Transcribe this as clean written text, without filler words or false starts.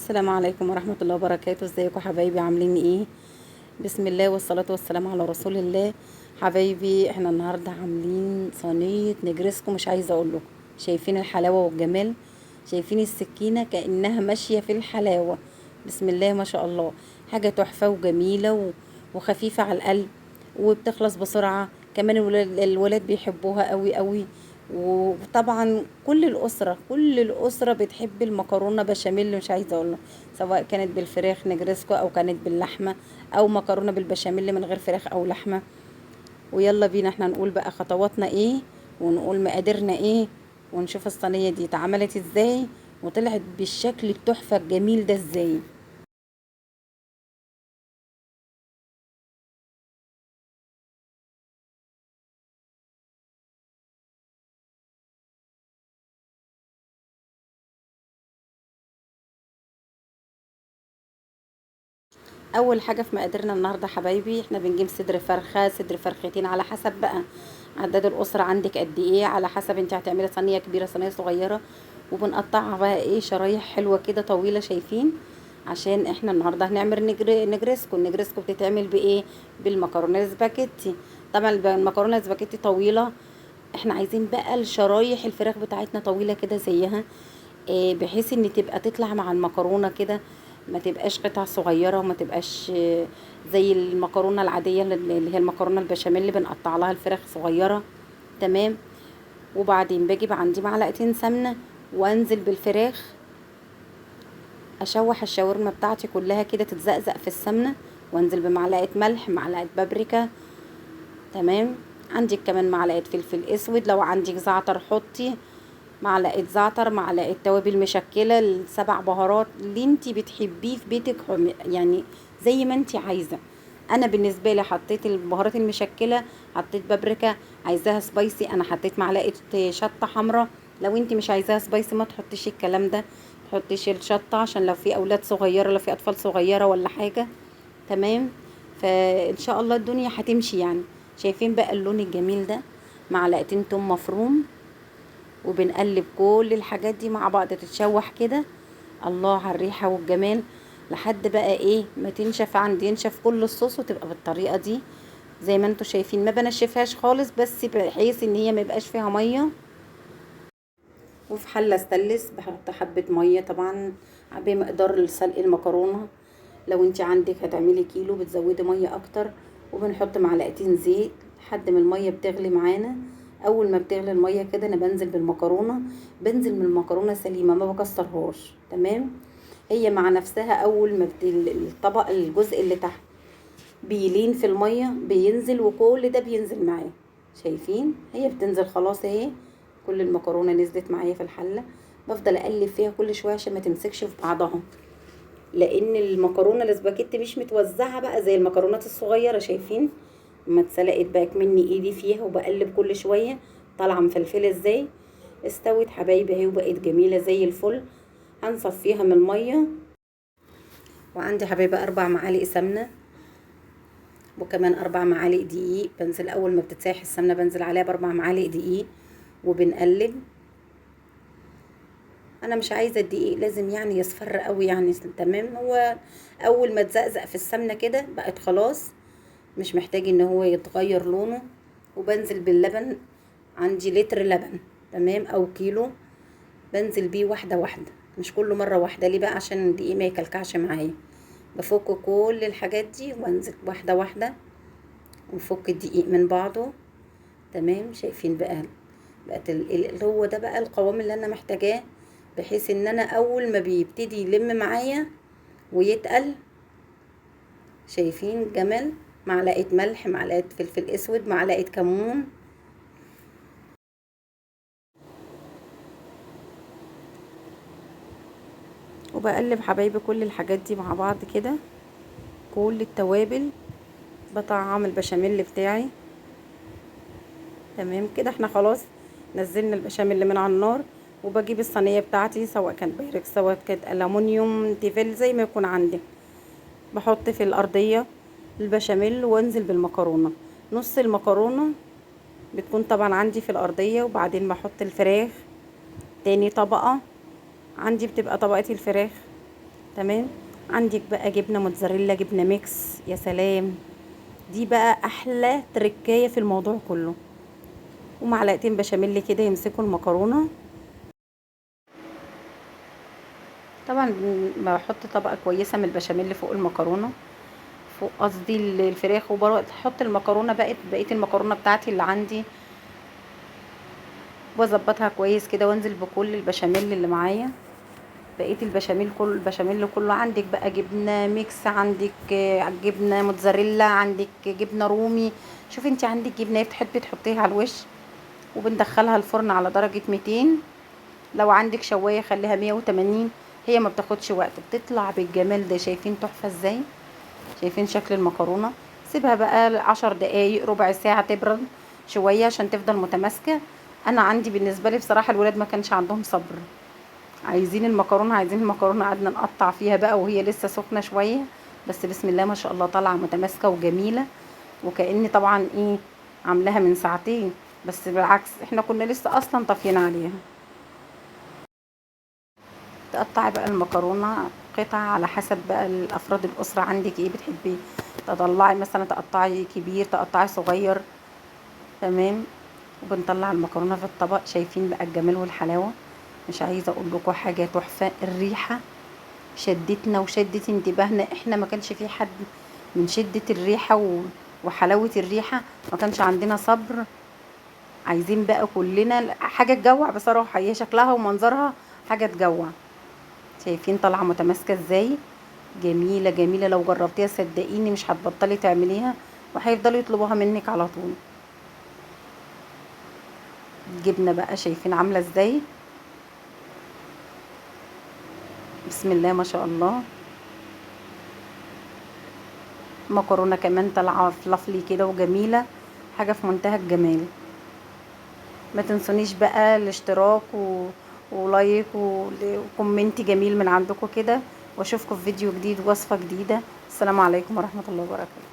السلام عليكم ورحمة الله وبركاته. ازيكم حبايبي؟ عاملين ايه؟ بسم الله والصلاة والسلام على رسول الله. حبايبي احنا النهاردة عاملين صينية نجرسكو، مش عايزة اقول لكم. شايفين الحلاوة والجمال؟ شايفين السكينة كأنها ماشية في الحلاوة. بسم الله ما شاء الله. حاجة تحفة وجميلة وخفيفة على القلب، وبتخلص بسرعة. كمان الولاد بيحبوها قوي قوي. وطبعا كل الأسرة بتحب المكرونة بشاميل، مش عايزة اقول له. سواء كانت بالفراخ نجرسكو او كانت باللحمة، او مكرونة بالبشاميل من غير فراخ او لحمة. ويلا بينا احنا نقول بقى خطواتنا ايه، ونقول مقاديرنا ايه، ونشوف الصينية دي اتعملت ازاي، وطلعت بالشكل التحفة الجميل ده ازاي. اول حاجه في مقاديرنا النهارده حبايبي، احنا بنجيب صدر فرخه، صدر فرختين، على حسب بقى عدد الاسره عندك قد ايه، على حسب انت هتعملي صينيه كبيره صينيه صغيره. وبنقطعها بقى ايه شرايح حلوه كده طويله، شايفين؟ عشان احنا النهارده هنعمل النجرسكو بتتعمل بايه؟ بالمكرونه السباكيتي. طبعا المكرونه السباكيتي طويله، احنا عايزين بقى الشرايح الفراخ بتاعتنا طويله كده زيها. بحيث ان تبقى تطلع مع المكرونه كده، ما تبقاش قطع صغيره، وما تبقاش زي المكرونه العاديه اللي هي المكرونه البشاميل اللي بنقطع لها الفراخ صغيره. تمام. وبعدين بجيب عندي معلقتين سمنه، وانزل بالفراخ، اشوح الشاورما بتاعتي كلها كده تتزقزق في السمنه، وانزل بمعلقه ملح، معلقه بابريكا. تمام. عندك كمان معلقه فلفل اسود، لو عندك زعتر حطي معلقه زعتر، معلقه توابل مشكله، السبع بهارات اللي انت بتحبيه في بيتك، يعني زي ما انت عايزه. انا بالنسبه لي حطيت البهارات المشكله، حطيت بابريكا. عايزاها سبايسي انا حطيت معلقه شطه حمراء. لو انت مش عايزاها سبايسي ما تحطيش الكلام ده، تحطيش الشطه عشان لو في اولاد صغيره، لو في اطفال صغيره ولا حاجه. تمام. فان شاء الله الدنيا هتمشي يعني. شايفين بقى اللون الجميل ده؟ معلقتين توم مفروم. وبنقلب كل الحاجات دي مع بعض تتشوح كده. الله على الريحة والجمال. لحد بقى ايه ما تنشف عندي، ينشف كل الصوص، وتبقى بالطريقة دي زي ما انتوا شايفين. ما بنشفهاش خالص، بس بحيث ان هي ما يبقاش فيها مية. وفي حلة استانلس بحط حبة مية طبعا بمقدار سلق المكرونة. لو انت عندك هتعملي كيلو بتزودي مية اكتر. وبنحط معلقتين زيت لحد ما المية بتغلي معانا. اول ما بتغلي المية كده انا بنزل بالمكرونة. بنزل من المكرونة سليمة، ما بكسرهاش. تمام. هي مع نفسها اول ما الطبق الجزء اللي تحت بيلين في المية بينزل، وكل ده بينزل معاه. شايفين؟ هي بتنزل خلاص اهي. كل المكرونة نزلت معايا في الحلة. بفضل اقلب فيها كل شوية عشان ما تمسكش في بعضها، لان المكرونة الاسباجيتي مش متوزعة بقى زي المكرونات الصغيرة. شايفين؟ ما اتسلقت بقى مني ايدي فيها، وبقلب كل شوية. طالعة مفلفلة ازاي. استوت حبايبي اهي، وبقت جميلة زي الفل. هنصفيها من المية. وعندي حبايبي 4 معالق سمنة، وكمان 4 معالق دقيق. بنزل اول ما بتتسيح السمنه بنزل عليها ب4 معالق دقيق، وبنقلب. انا مش عايزه الدقيق لازم يعني يصفر قوي يعني. تمام. هو اول ما تزقزق في السمنه كده بقت خلاص، مش محتاج ان هو يتغير لونه. وبنزل باللبن. عندي لتر لبن، تمام، او كيلو. بنزل بيه واحده واحده، مش كل مره واحده. ليه بقى؟ عشان الدقيق ما يكلكعش معايا. بفك كل الحاجات دي وانزل واحده واحده، ونفك الدقيق من بعضه. تمام. شايفين بقى؟ بقت اللي هو ده بقى القوام اللي انا محتاجاه، بحيث ان انا اول ما بيبتدي يلم معايا ويتقل. شايفين جمال؟ معلقه ملح، معلقه فلفل اسود، معلقه كمون. وبقلب حبايبي كل الحاجات دي مع بعض كده، كل التوابل. بطعم البشاميل بتاعي. تمام كده احنا خلاص نزلنا البشاميل من على النار. وبجيب الصينيه بتاعتي، سواء كان بايركس سواء كانت الومنيوم تيفال زي ما يكون عندك. بحط في الارضيه البشاميل، وانزل بالمكرونه. نص المكرونه بتكون طبعا عندي في الارضيه، وبعدين بحط الفراخ. تاني طبقه عندي بتبقى طبقه الفراخ. تمام. عندك بقى جبنه موتزاريلا، جبنه ميكس، يا سلام، دي بقى احلى تركايه في الموضوع كله. ومعلقتين بشاميل كده يمسكوا المكرونه. طبعا بحط طبقه كويسه من البشاميل فوق المكرونه، فوق قصدي الفراخ، وبحط المكرونه بقيه المكرونه بتاعتي اللي عندي، واظبطها كويس كده وانزل بكل البشاميل اللي معايا. بقيه البشاميل، كل البشاميل كله. عندك بقى جبنه ميكس، عندك جبنه موتزاريلا، عندك جبنه رومي، شوفي انت عندك جبنه بتحبي تحطيها على الوش. وبندخلها الفرن على درجه 200. لو عندك شوايه خليها 180. هي ما بتاخدش وقت، بتطلع بالجمال ده. شايفين تحفه ازاي؟ شايفين شكل المكرونه؟ سيبها بقى 10 دقايق، ربع ساعه تبرد شويه عشان تفضل متماسكه. انا عندي بالنسبه لي بصراحه الولاد ما كانش عندهم صبر، عايزين المكرونه، قعدنا نقطع فيها بقى وهي لسه سخنه شويه. بس بسم الله ما شاء الله طالعه متماسكه وجميله، وكأني طبعا ايه عاملاها من ساعتين. بس بالعكس احنا كنا لسه اصلا طافيين عليها. تقطعي بقى المكرونه قطع على حسب بقى الافراد الاسره عندك ايه بتحبي. تطلعي مثلا تقطعي كبير، تقطعي صغير. تمام. وبنطلع المكرونه في الطبق. شايفين بقى الجمال والحلاوه؟ مش عايزه اقول لكم حاجه تحفه. الريحه شدتنا وشدت انتباهنا، احنا ما كانش في حد من شدة الريحة وحلاوة الريحة ما كانش عندنا صبر. عايزين بقى كلنا حاجة تجوع بصراحة، هي شكلها ومنظرها حاجة تجوع. شايفين طالعة متماسكة ازاي؟ جميلة جميلة، لو جربتيها صدقيني مش هتبطلي تعمليها، وهيفضلوا يطلبوها منك على طول. الجبنة بقى شايفين عاملة ازاي؟ بسم الله ما شاء الله. مكرونة كمان طالعة فلافلي كده وجميلة، حاجة في منتهى الجمال. ما تنسونيش بقى الاشتراك ولايك وكومنت جميل من عندكم كده. واشوفكم في فيديو جديد، وصفة جديدة. السلام عليكم ورحمة الله وبركاته.